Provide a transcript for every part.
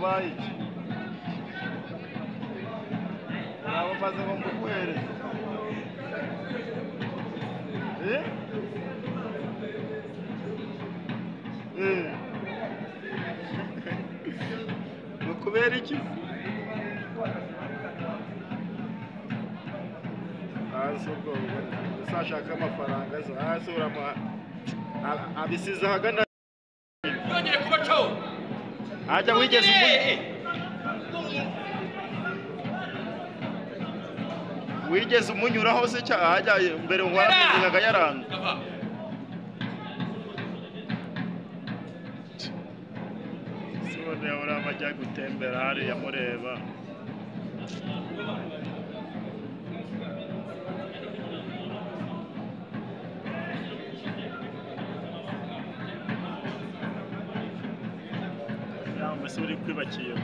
Vai. Vamos fazer um pouco ele. Vou comer aqui. Só achar que é uma faranga. Sura uma. A precisa ganhar. Aja wigeze umunyuraho se cyajya mbere ngo waramuzinga yaranga sone ora bajya gutembera hari yamureba Masuri kwibakiye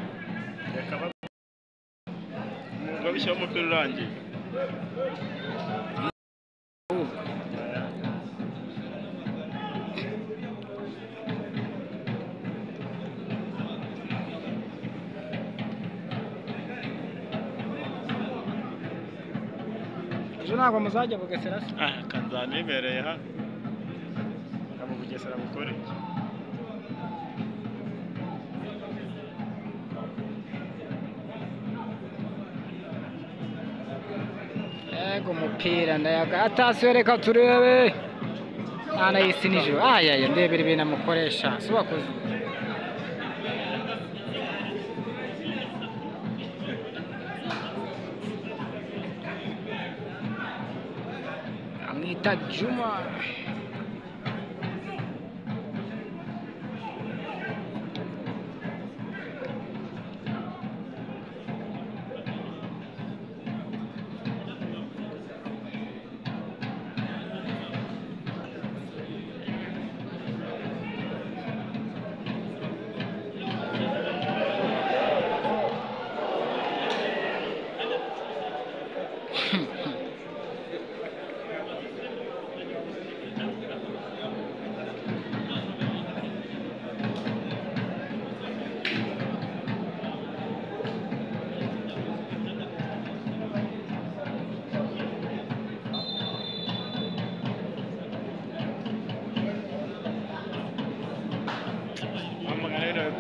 yakaba ngo bishyira umupira urangiye ntabwo muzajya Bugesera se kanzanibereye ha abo Bugesera bukore Ego umupira ndayaga atasiyo reka turebe ana yisi nijoro ayaya ndebera ibintu amukoresha subakoze amwita Juma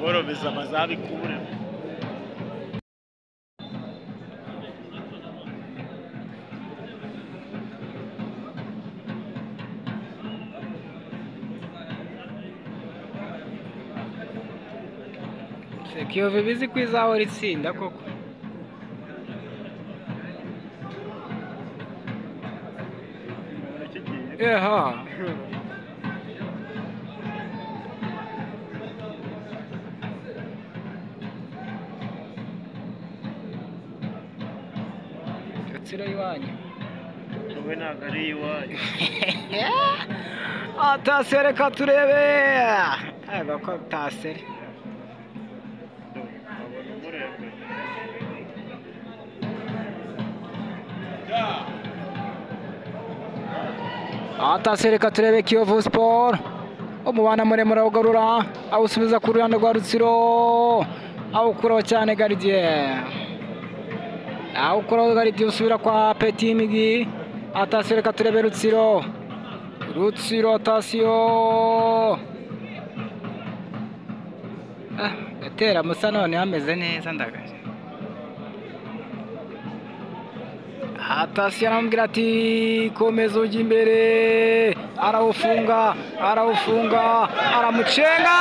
Boro biza mazabi kure Kiyovu bizi kwizahora itsinda koko eha Gatsiro iwanyu we ntabwo ari iwanyu atasiyo reka turebe ego ko tasere atasiyo reka turebe Kiyovu Sport umubana muremure awugarura awusubiza ku ruhande rwa Rutsiro awukuraho cyane gardien awukuraho gardien usubira kwa Petit Migi atasiyo reka turebe Rutsiro atasiyo gatera musa none hameze neza ndagaje atasiyo aramubwira ati komeza ujya imbere arawufunga aramucenga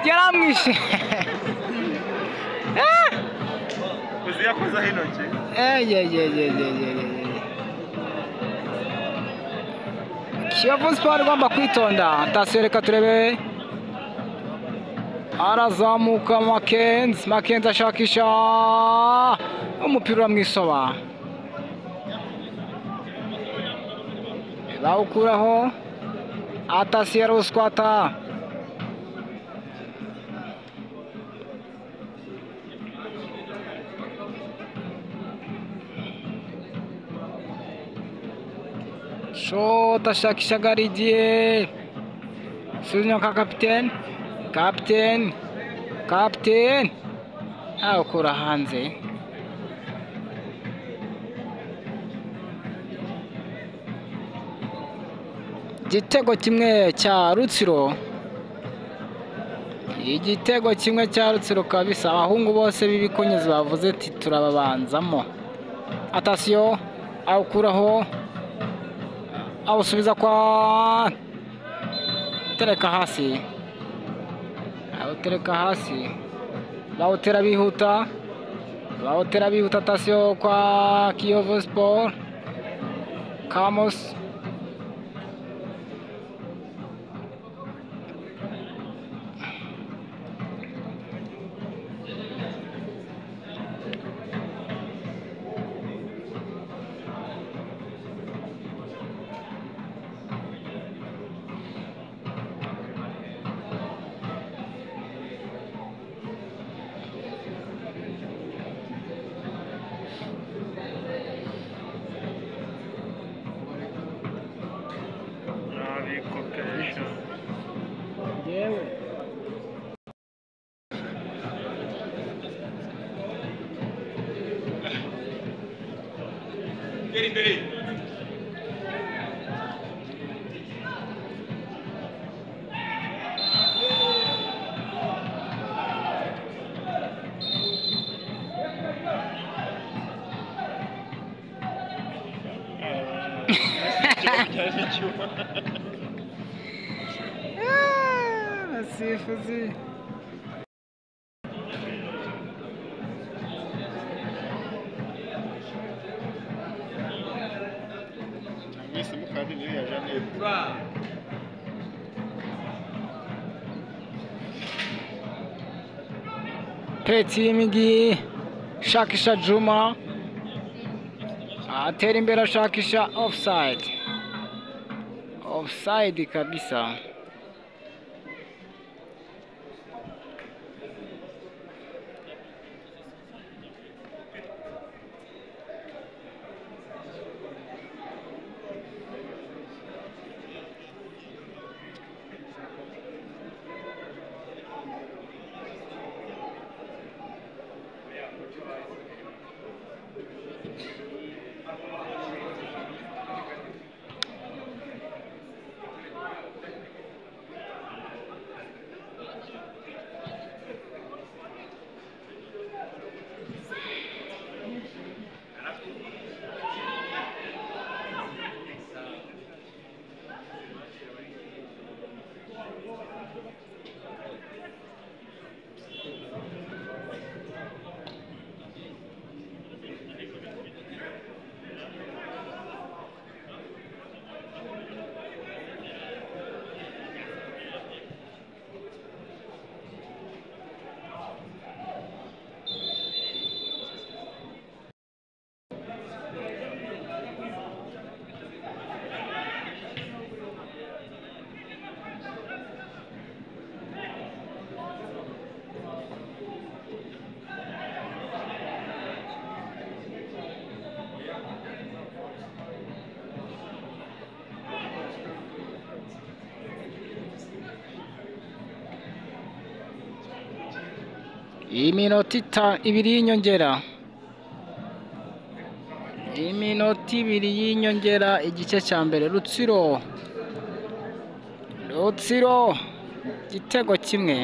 yaramwishe uziyakozaho intoki Kiyovu Sport igomba kwitonda atasiyo reka turebe arazamuka Mackenzie ashakisha umupira uramwisoba bawukuraho. Atasiyo aruswata. Shot ashakisha Garidiye. Subiza kwa kapiteni awukura hanze. Igitego kimwe cya Rutsiro. Igitego kimwe cya Rutsiro kabisa. Abahungu bose b'ibikonyezi bavuze ati turababanzamo. Atasiyo awukuraho. Awusubiza kwa tereka hasi. Awutereka hasi. Bawutera bihuta. Atasiyo kwa Kiyovu Sport. Kamos. Abasifuzi Peti Migi shakisha Juma atera imbere ashakisha offside kabisa. Iminota ibiri y'inyongera. Iminota ibiri y'inyongera igice cya mbere. Rutsiro igitego kimwe.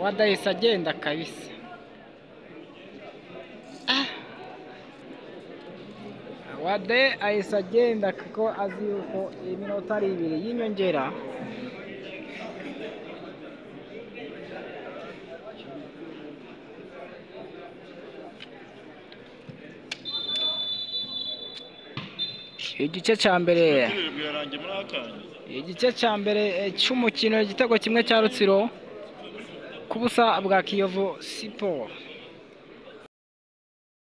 Wada yahise agenda kabisa. Wade ahise agenda kuko azi yuko iminota ari 2 y'inyongera. Igice cya mbere cy'umukino, igitego kimwe cya Rutsiro ku busa bwa Kiyovu Sport.